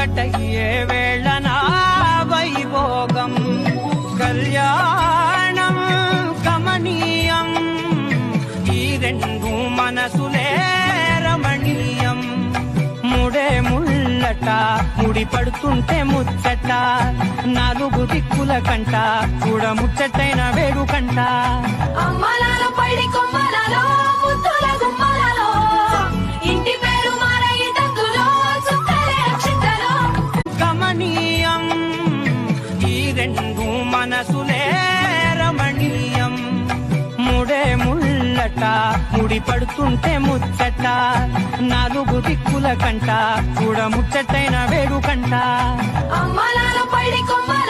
ఒక్కటయ్యే వేళనా వైభోగం కళ్యాణం కమనీయం ఈ రెండు మనసులే రమణీయం ముడే ముళ్ళట ముడి పడుతుంటే ముచ్చట నాలుగు దిక్కుల కంట చూడ ముచ్చటైన వేడుకంట అమ్మలాలో పడి కొమ్మలలో ముద్దుల గుమ్మలలో ఇంటి పేరు మారయి తందులో చుక్కలే అక్షింతలో కమనీయం ఈ రెండు మనసులే రమణీయం ముడే ముళ్ళట ముడి పడుతుంటే ముచ్చట నాలుగు దిక్కుల కంట చూడ ముచ్చటైన వేడుకంట అమ్మలాలో పడి కొమ్మలలో